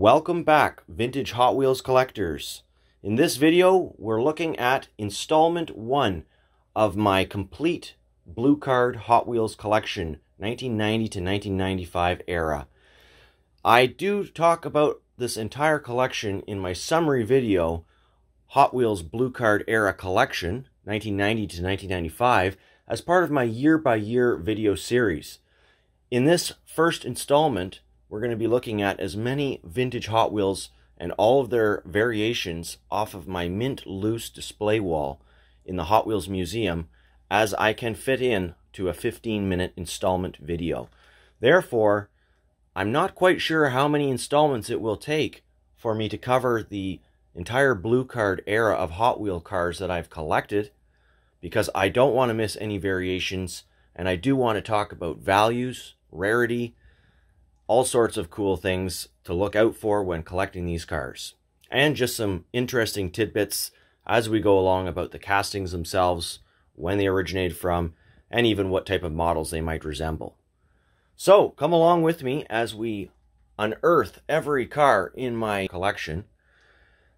Welcome back, vintage Hot Wheels collectors. In this video, we're looking at installment 1 of my complete Blue Card Hot Wheels collection, 1990 to 1995 era. I do talk about this entire collection in my summary video, Hot Wheels Blue Card Era Collection, 1990 to 1995, as part of my year-by-year video series. In this first installment, we're going to be looking at as many vintage Hot Wheels and all of their variations off of my mint loose display wall in the Hot Wheels Museum as I can fit in to a 15-minute installment video. Therefore, I'm not quite sure how many installments it will take for me to cover the entire Blue Card era of Hot Wheel cars that I've collected, because I don't want to miss any variations, and I do want to talk about values, rarity, all sorts of cool things to look out for when collecting these cars. And just some interesting tidbits as we go along about the castings themselves, when they originated from, and even what type of models they might resemble. So, come along with me as we unearth every car in my collection,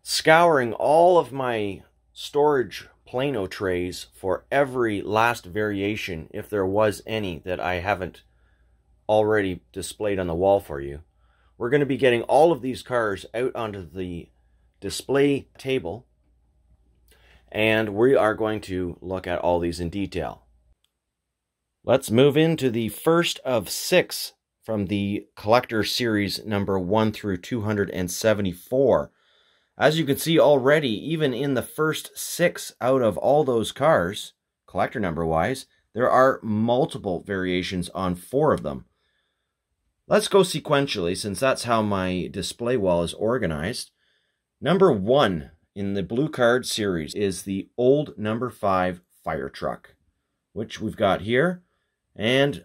scouring all of my storage Plano trays for every last variation, if there was any that I haven't already displayed on the wall for you. We're going to be getting all of these cars out onto the display table, and we are going to look at all these in detail. Let's move into the first of 6 from the collector series number 1 through 274. As you can see already, even in the first 6 out of all those cars, collector number wise, there are multiple variations on 4 of them. Let's go sequentially, since that's how my display wall is organized. Number 1 in the Blue Card series is the old number 5 fire truck, which we've got here. And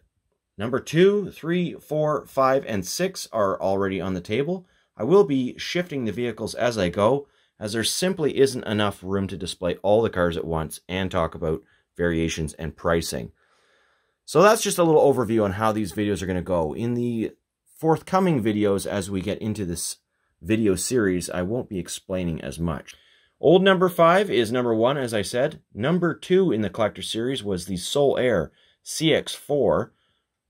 number 2, 3, 4, 5, and 6 are already on the table. I will be shifting the vehicles as I go, as there simply isn't enough room to display all the cars at once and talk about variations and pricing. So that's just a little overview on how these videos are going to go. In the forthcoming videos, as we get into this video series, I won't be explaining as much. Old number 5 is number 1, as I said. Number 2 in the collector series was the Solar Air Cx4.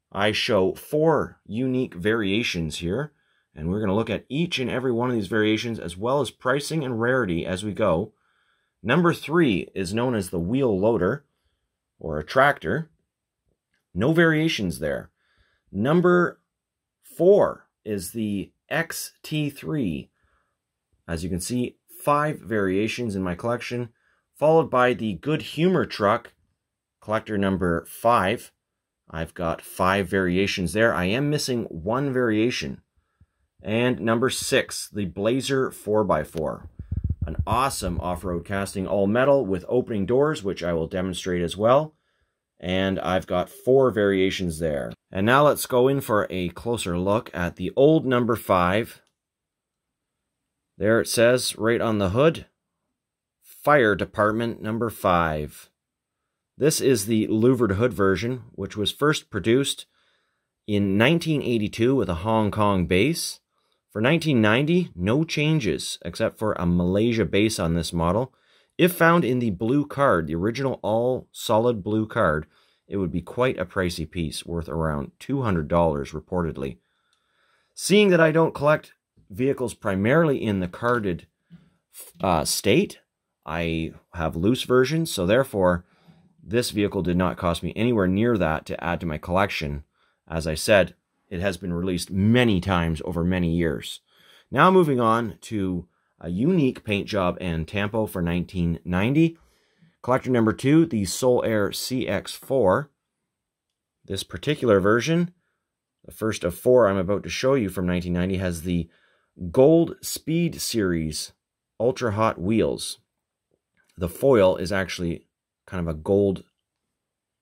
I show 4 unique variations here, and we're going to look at each and every one of these variations, as well as pricing and rarity as we go. Number 3 is known as the wheel loader, or a tractor. No variations there. Number 4 is the XT3. As you can see, 5 variations in my collection, followed by the Good Humor truck, collector number 5. I've got 5 variations there. I am missing 1 variation. And number 6, the Blazer 4x4. An awesome off-road casting, all metal with opening doors, which I will demonstrate as well. And I've got 4 variations there. And now let's go in for a closer look at the old number 5. There it says right on the hood, Fire Department number 5. This is the louvered hood version, which was first produced in 1982 with a Hong Kong base. For 1990, no changes except for a Malaysia base on this model. If found in the blue card, the original all-solid blue card, it would be quite a pricey piece, worth around $200 reportedly. Seeing that I don't collect vehicles primarily in the carded state, I have loose versions, so therefore this vehicle did not cost me anywhere near that to add to my collection. As I said, it has been released many times over many years. Now moving on to a unique paint job and tampo for 1990. Collector number 2, the Solar Air Cx4. This particular version, the first of 4 I'm about to show you from 1990, has the Gold Speed Series Ultra Hot wheels. The foil is actually kind of a gold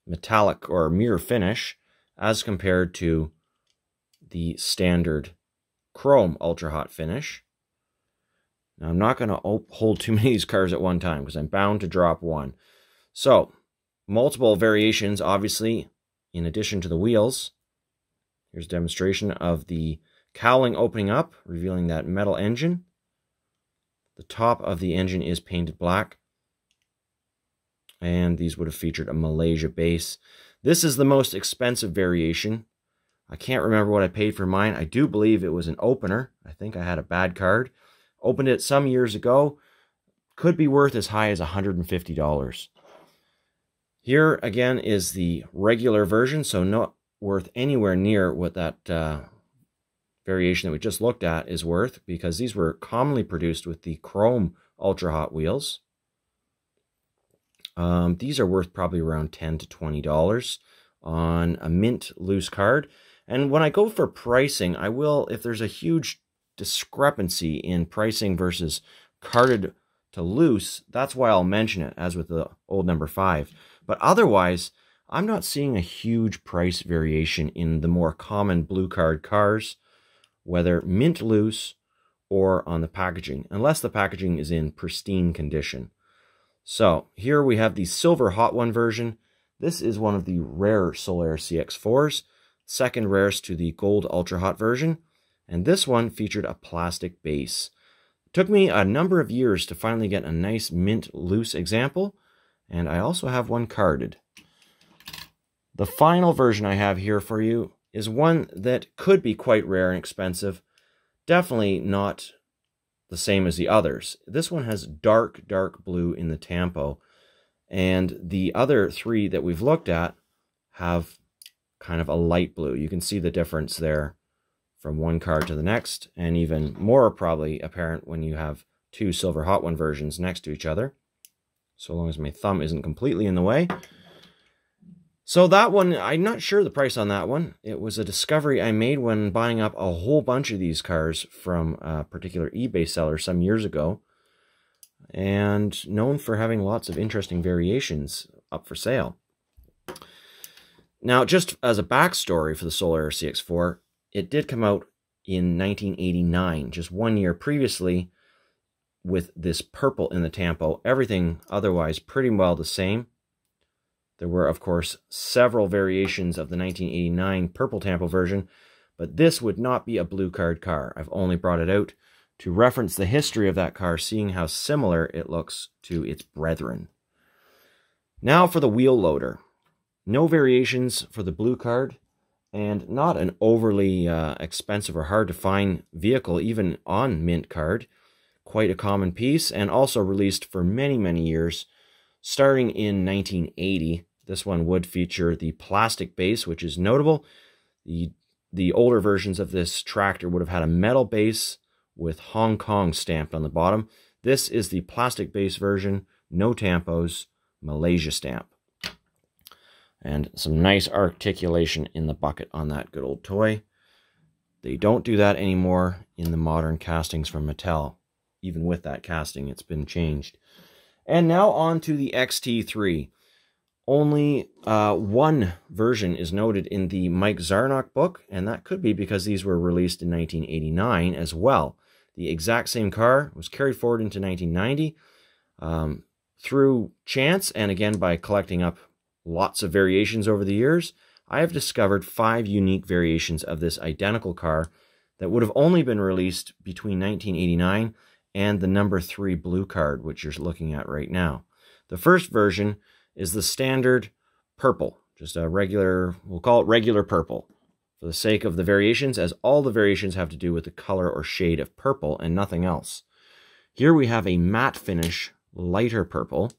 metallic or mirror finish as compared to the standard chrome Ultra Hot finish. Now, I'm not going to hold too many of these cars at one time because I'm bound to drop one. So, multiple variations, obviously, in addition to the wheels. Here's a demonstration of the cowling opening up, revealing that metal engine. The top of the engine is painted black. And these would have featured a Malaysia base. This is the most expensive variation. I can't remember what I paid for mine. I do believe it was an opener. I think I had a bad card. Opened it some years ago. Could be worth as high as $150. Here again is the regular version, so not worth anywhere near what that variation that we just looked at is worth, because these were commonly produced with the chrome Ultra Hot wheels. These are worth probably around $10 to $20 on a mint loose card. And when I go for pricing, I will, if there's a huge discrepancy in pricing versus carded to loose, that's why I'll mention it, as with the old number 5. But otherwise, I'm not seeing a huge price variation in the more common blue card cars, whether mint loose or on the packaging, unless the packaging is in pristine condition. So here we have the silver Hot One version. This is one of the rare Solar Air Cx4s, second rarest to the gold Ultra Hot version, and this one featured a plastic base. It took me a number of years to finally get a nice mint loose example, and I also have one carded. The final version I have here for you is one that could be quite rare and expensive, definitely not the same as the others. This one has dark blue in the tampo, and the other 3 that we've looked at have kind of a light blue. You can see the difference there from one card to the next, and even more probably apparent when you have 2 silver Hot One versions next to each other, so long as my thumb isn't completely in the way. So that one, I'm not sure the price on that one. It was a discovery I made when buying up a whole bunch of these cars from a particular eBay seller some years ago, and known for having lots of interesting variations up for sale. Now, just as a backstory for the Solar Air Cx4, it did come out in 1989, just 1 year previously, with this purple in the tampo. Everything otherwise pretty well the same. There were, of course, several variations of the 1989 purple tampo version, but this would not be a blue card car. I've only brought it out to reference the history of that car, seeing how similar it looks to its brethren. Now for the wheel loader. No variations for the blue card, and not an overly expensive or hard to find vehicle, even on mint card. Quite a common piece, and also released for many years. Starting in 1980, this one would feature the plastic base, which is notable. The older versions of this tractor would have had a metal base with Hong Kong stamped on the bottom. This is the plastic base version, no tampos, Malaysia stamp. And some nice articulation in the bucket on that good old toy. They don't do that anymore in the modern castings from Mattel. Even with that casting, it's been changed. And now on to the XT3. Only one version is noted in the Mike Zarnock book, and that could be because these were released in 1989 as well. The exact same car was carried forward into 1990 through chance, and again by collecting up lots of variations over the years. I have discovered 5 unique variations of this identical car that would have only been released between 1989 and the number 3 blue card, which you're looking at right now. The first version is the standard purple, just a regular, we'll call it regular purple, for the sake of the variations, as all the variations have to do with the color or shade of purple and nothing else. Here we have a matte finish, lighter purple,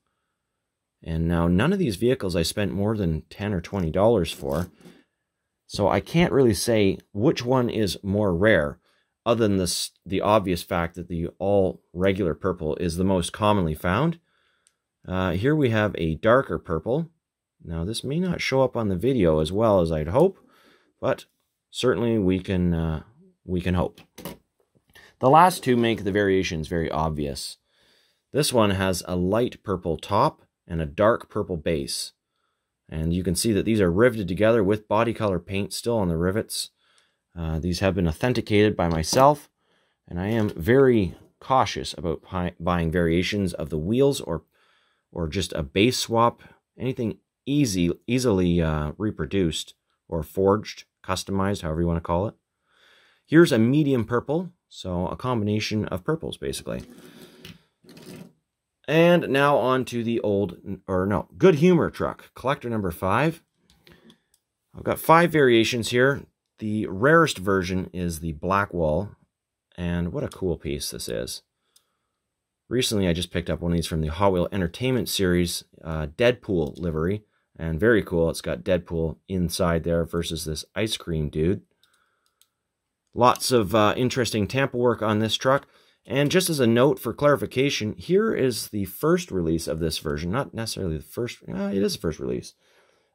and now none of these vehicles I spent more than $10 or $20 for, so I can't really say which one is more rare, other than the obvious fact that the all regular purple is the most commonly found. Here we have a darker purple. Now this may not show up on the video as well as I'd hope, but certainly we can hope. The last 2 make the variations very obvious. This one has a light purple top and a dark purple base. And you can see that these are riveted together with body color paint still on the rivets. These have been authenticated by myself, and I am very cautious about buying variations of the wheels or just a base swap, anything easily reproduced or forged, customized, however you want to call it. Here's a medium purple, so a combination of purples, basically. And now on to the Good Humor truck, collector number 5. I've got 5 variations here. The rarest version is the black wall, and what a cool piece this is. Recently, I just picked up one of these from the Hot Wheel Entertainment Series Deadpool livery, and very cool. It's got Deadpool inside there versus this ice cream dude. Lots of interesting tampo work on this truck. And just as a note for clarification, here is the first release of this version. Not necessarily the first, it is the first release.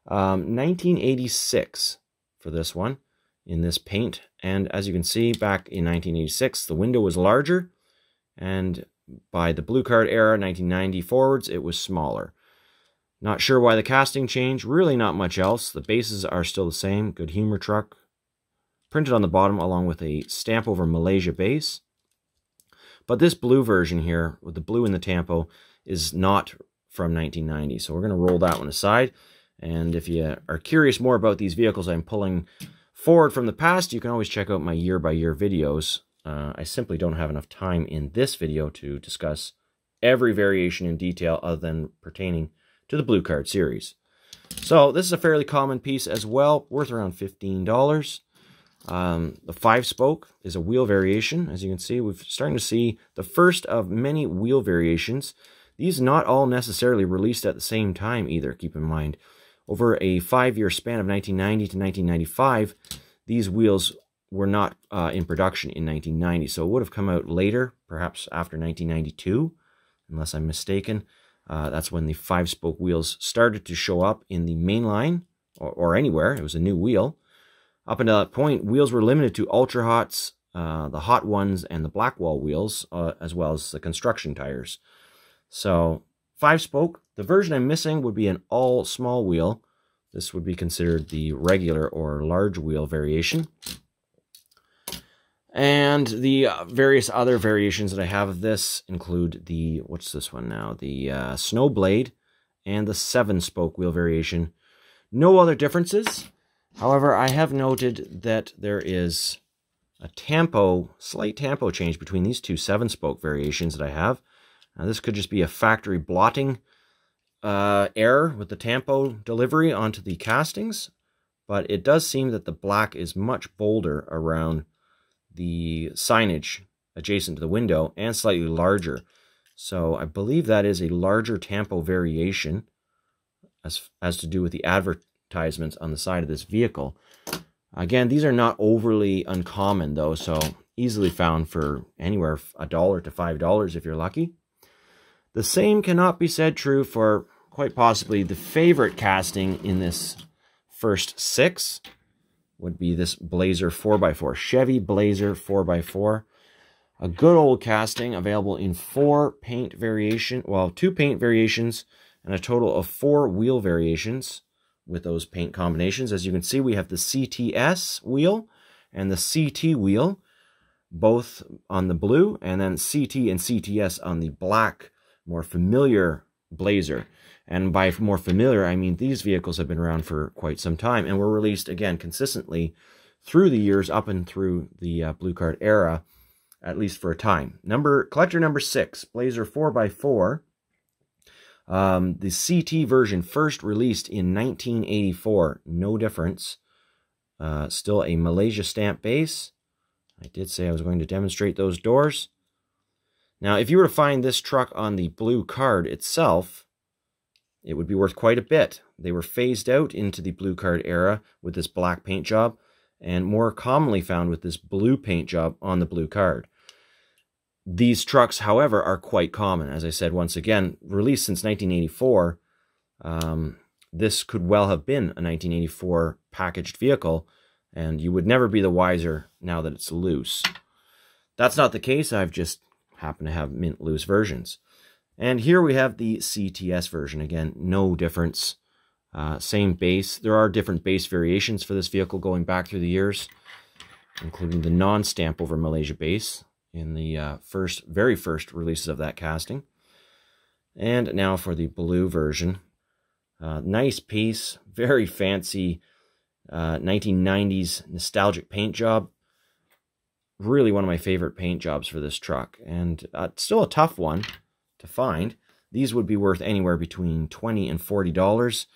1986 for this one in this paint. And as you can see, back in 1986, the window was larger. And by the blue card era, 1990 forwards, it was smaller. Not sure why the casting changed. Really not much else. The bases are still the same. Good Humor truck. Printed on the bottom along with a stamp over Malaysia base. But this blue version here, with the blue in the tampo, is not from 1990. So we're going to roll that one aside. And if you are curious more about these vehicles I'm pulling forward from the past, you can always check out my year-by-year videos. I simply don't have enough time in this video to discuss every variation in detail other than pertaining to the Blue Card series. So this is a fairly common piece as well, worth around $15. The 5-spoke is a wheel variation. As you can see, we're starting to see the first of many wheel variations. These not all necessarily released at the same time either, keep in mind. Over a 5-year span of 1990 to 1995, these wheels were not in production in 1990, so it would have come out later, perhaps after 1992, unless I'm mistaken. That's when the 5-spoke wheels started to show up in the mainline, or anywhere. It was a new wheel. Up until that point, wheels were limited to Ultra Hots, the Hot Ones, and the Black Wall wheels, as well as the construction tires. So, 5-spoke. The version I'm missing would be an all-small wheel. This would be considered the regular or large wheel variation. And the various other variations that I have of this include the, what's this one now? The Snowblade and the 7-spoke wheel variation. No other differences. However, I have noted that there is a slight tampo change between these two 7-spoke variations that I have. Now, this could just be a factory blotting error with the tampo delivery onto the castings, but it does seem that the black is much bolder around the signage adjacent to the window and slightly larger. So I believe that is a larger tampo variation as to do with the advertisements on the side of this vehicle. Again, these are not overly uncommon though, so easily found for anywhere $1 to $5 if you're lucky. The same cannot be said true for quite possibly the favorite casting in this first 6 would be this Blazer 4x4, Chevy Blazer 4x4. A good old casting available in 2 paint variations and a total of 4 wheel variations with those paint combinations. As you can see, we have the CTS wheel and the CT wheel, both on the blue, and then CT and CTS on the black, more familiar Blazer. And by more familiar, I mean these vehicles have been around for quite some time and were released, again, consistently through the years up and through the Blue Card era, at least for a time. Collector number 6, Blazer 4x4. The CT version first released in 1984. No difference. Still a Malaysia stamp base. I did say I was going to demonstrate those doors. Now, if you were to find this truck on the Blue Card itself, it would be worth quite a bit. They were phased out into the Blue Card era with this black paint job, and more commonly found with this blue paint job on the Blue Card. These trucks, however, are quite common. As I said, once again, released since 1984, this could well have been a 1984 packaged vehicle, and you would never be the wiser now that it's loose. That's not the case. I've just happened to have mint loose versions. And here we have the CTS version. Again, no difference. Same base. There are different base variations for this vehicle going back through the years, including the non-stamp over Malaysia base in the very first releases of that casting. And now for the blue version. Nice piece, very fancy 1990s nostalgic paint job. really one of my favorite paint jobs for this truck, and it's still a tough one to find. These would be worth anywhere between $20 and $40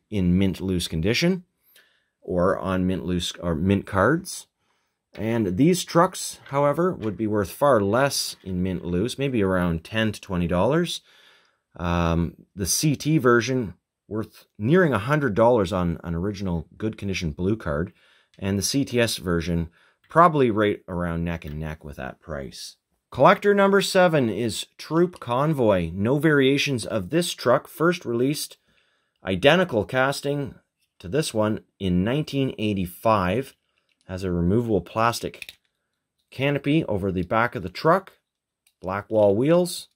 in mint loose condition or on mint loose or mint cards. And these trucks, however, would be worth far less in mint loose, maybe around $10 to $20. The CT version worth nearing $100 on an original good condition blue card, and the CTS version probably right around neck and neck with that price. Collector number 7 is Troop Convoy. No variations of this truck. First released identical casting to this one in 1985. Has a removable plastic canopy over the back of the truck. Black wall wheels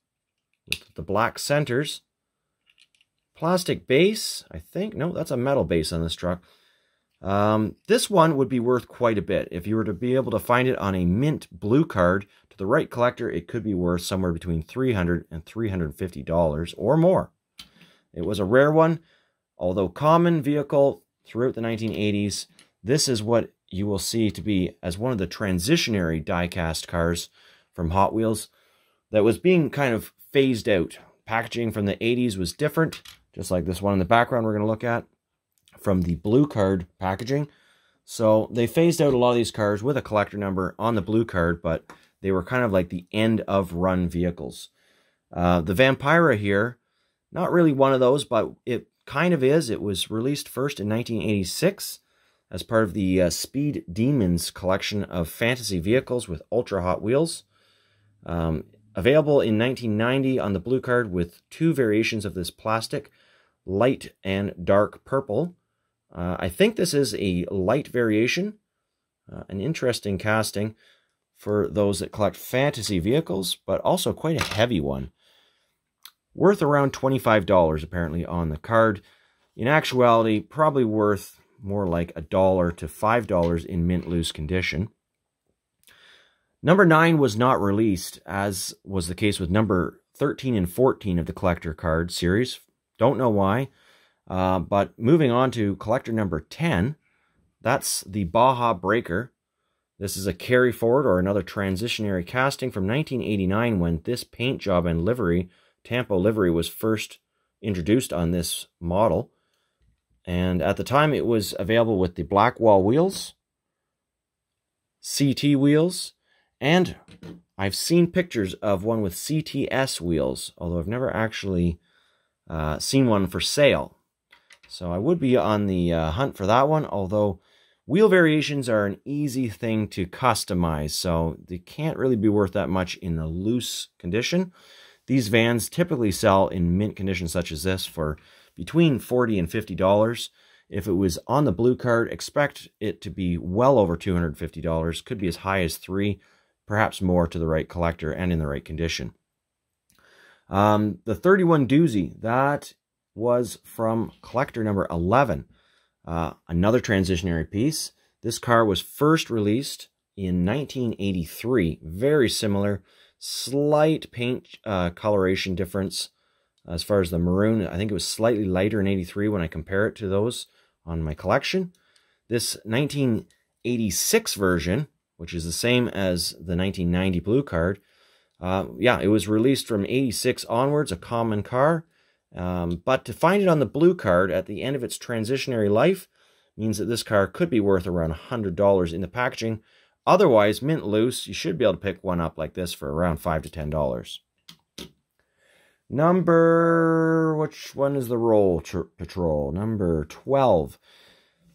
with the black centers. Plastic base, I think. No, that's a metal base on this truck. This one would be worth quite a bit. If you were to be able to find it on a mint blue card to the right collector, it could be worth somewhere between $300 and $350 or more. It was a rare one, although common vehicle throughout the 1980s. This is what you will see to be as one of the transitionary die-cast cars from Hot Wheels that was being kind of phased out. Packaging from the 80s was different, just like this one in the background we're going to look at, from the blue card packaging. So they phased out a lot of these cars with a collector number on the blue card, but they were kind of like the end of run vehicles. The Vampira here, not really one of those, but it kind of is. It was released first in 1986 as part of the Speed Demons collection of fantasy vehicles with ultra hot wheels. Available in 1990 on the blue card with 2 variations of this plastic, light and dark purple. I think this is a light variation, an interesting casting for those that collect fantasy vehicles, but also quite a heavy one. Worth around $25 apparently on the card. In actuality, probably worth more like $1 to $5 in mint loose condition. Number 9 was not released, as was the case with number 13 and 14 of the collector card series. Don't know why. But moving on to collector number 10, that's the Baja Breaker. This is a carry forward or another transitionary casting from 1989 when this paint job and livery, Tampo livery, was first introduced on this model. And at the time it was available with the black wall wheels, CT wheels, and I've seen pictures of one with CTS wheels, although I've never actually seen one for sale. So I would be on the hunt for that one, although wheel variations are an easy thing to customize, so they can't really be worth that much in the loose condition. These vans typically sell in mint condition such as this for between $40 and $50. If it was on the blue card, expect it to be well over $250. Could be as high as $300, perhaps more to the right collector and in the right condition. The 31 doozy, that was from collector number 11. Another transitionary piece. This car was first released in 1983. Very similar. Slight paint coloration difference as far as the maroon. I think it was slightly lighter in 83 when I compare it to those on my collection. This 1986 version, which is the same as the 1990 blue card, yeah, it was released from 86 onwards, a common car. But to find it on the blue card at the end of its transitionary life means that this car could be worth around $100 in the packaging. Otherwise, mint loose, you should be able to pick one up like this for around $5 to $10. Which one is the roll patrol? Number 12.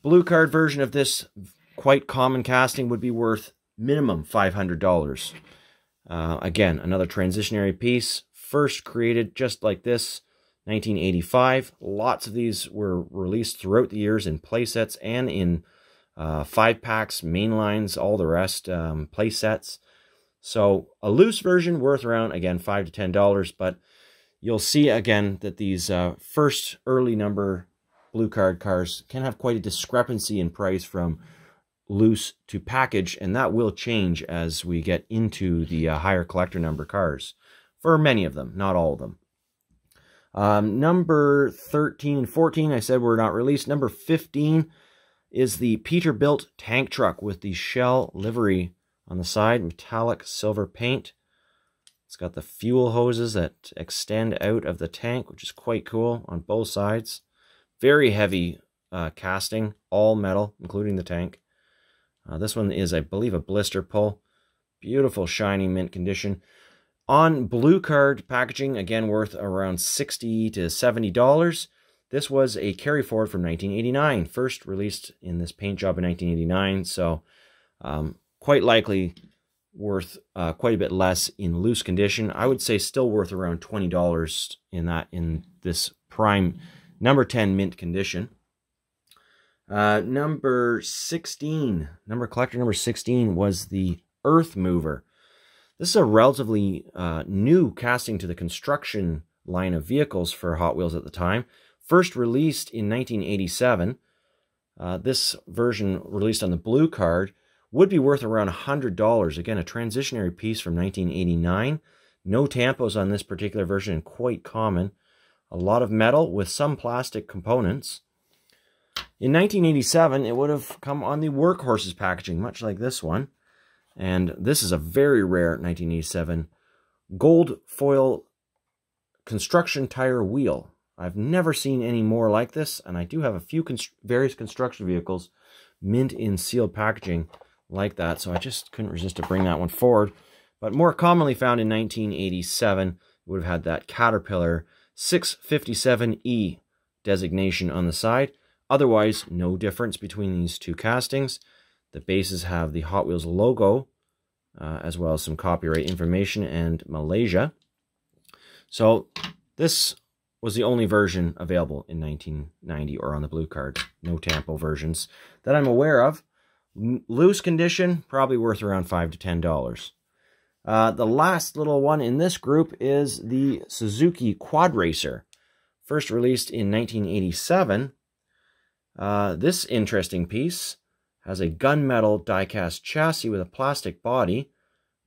Blue card version of this quite common casting would be worth minimum $500. Again, another transitionary piece, first created just like this, 1985. Lots of these were released throughout the years in playsets and in 5-packs, mainlines, all the rest, playsets. So a loose version worth around, again, $5 to $10, but you'll see again that these first early number blue card cars can have quite a discrepancy in price from loose to package, and that will change as we get into the higher collector number cars. For many of them, not all of them. Number 13 and 14, I said were not released. Number 15 is the Peterbilt tank truck with the Shell livery On the side, metallic silver paint. It's got the fuel hoses that extend out of the tank, which is quite cool on both sides. Very heavy casting, all metal, including the tank. This one is, I believe, a blister pull. Beautiful, shiny, mint condition. On blue card packaging, again worth around $60 to $70. This was a carry forward from 1989, first released in this paint job in 1989, so quite likely worth quite a bit less in loose condition. I would say still worth around $20 in this prime number 10 mint condition. Number collector number 16 was the Earth Mover. This is a relatively new casting to the construction line of vehicles for Hot Wheels at the time. First released in 1987. This version, released on the blue card, would be worth around $100. Again, a transitionary piece from 1989. No tampos on this particular version, and quite common. A lot of metal with some plastic components. In 1987, it would have come on the Workhorses packaging, much like this one. And this is a very rare 1987 gold foil construction tire wheel. I've never seen any more like this, and I do have a few various construction vehicles mint in sealed packaging like that, so I just couldn't resist to bring that one forward. But more commonly found in 1987, it would have had that Caterpillar 657E designation on the side. Otherwise, no difference between these two castings. The bases have the Hot Wheels logo, as well as some copyright information and Malaysia. So this was the only version available in 1990 or on the blue card. No tampo versions that I'm aware of. Loose condition, probably worth around $5 to $10. The last little one in this group is the Suzuki Quad Racer. First released in 1987. This interesting piece has a gunmetal die-cast chassis with a plastic body.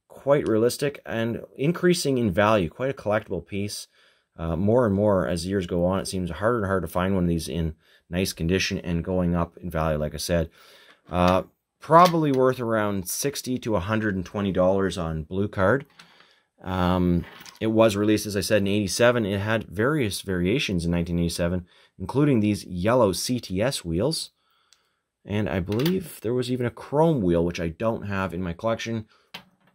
Quite realistic and increasing in value. Quite a collectible piece. More and more as years go on, it seems harder and harder to find one of these in nice condition and going up in value, like I said. Probably worth around $60 to $120 on blue card. It was released, as I said, in 87. It had various variations in 1987, including these yellow CTS wheels. And I believe there was even a chrome wheel, which I don't have in my collection.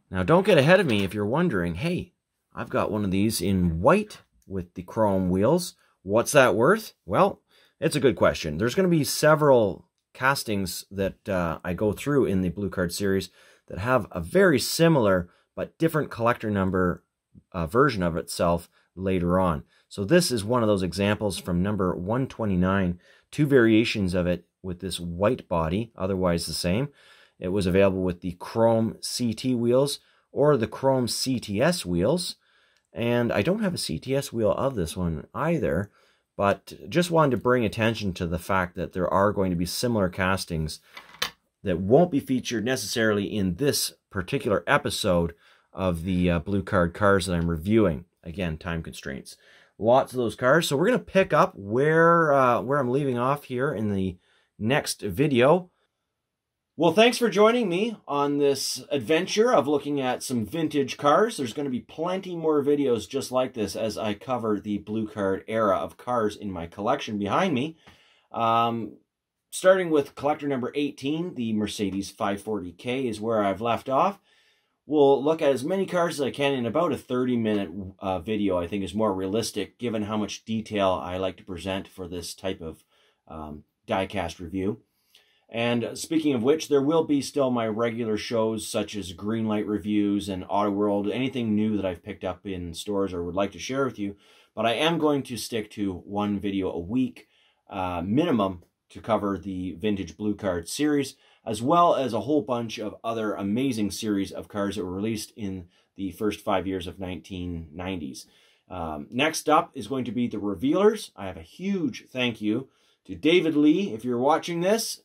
Now, don't get ahead of me if you're wondering, hey, I've got one of these in white with the chrome wheels. What's that worth? Well, it's a good question. There's going to be several castings that I go through in the Blue Card series that have a very similar but different collector number version of itself later on. So this is one of those examples from number 129, two variations of it with this white body, otherwise the same. It was available with the chrome CT wheels or the chrome CTS wheels. And I don't have a CTS wheel of this one either, but just wanted to bring attention to the fact that there are going to be similar castings that won't be featured necessarily in this particular episode of the Blue Card cars that I'm reviewing. Again, time constraints. Lots of those cars. So we're going to pick up where I'm leaving off here in the next video. Well, thanks for joining me on this adventure of looking at some vintage cars. There's going to be plenty more videos just like this as I cover the Blue Card era of cars in my collection behind me. Starting with collector number 18, the Mercedes 540K is where I've left off. We'll look at as many cars as I can in about a 30-minute video. I think is more realistic given how much detail I like to present for this type of die-cast review. And speaking of which, there will be still my regular shows such as Greenlight reviews and Auto World, anything new that I've picked up in stores or would like to share with you. But I am going to stick to one video a week minimum to cover the Vintage Blue Card series, as well as a whole bunch of other amazing series of cars that were released in the first 5 years of 1990s. Next up is going to be the revealers. I have a huge thank you to David Lee. If you're watching this,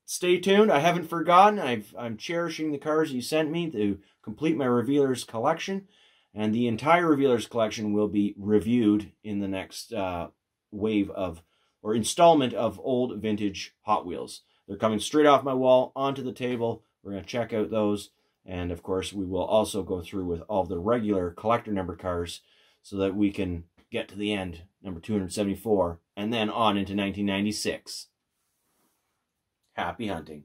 stay tuned. I haven't forgotten. I'm cherishing the cars you sent me to complete my revealers collection. And the entire revealers collection will be reviewed in the next wave of, or installment of old vintage Hot Wheels. They're coming straight off my wall onto the table. We're going to check out those And of course, we will also go through with all the regular collector number cars so that we can get to the end, number 274, and then on into 1996. Happy hunting.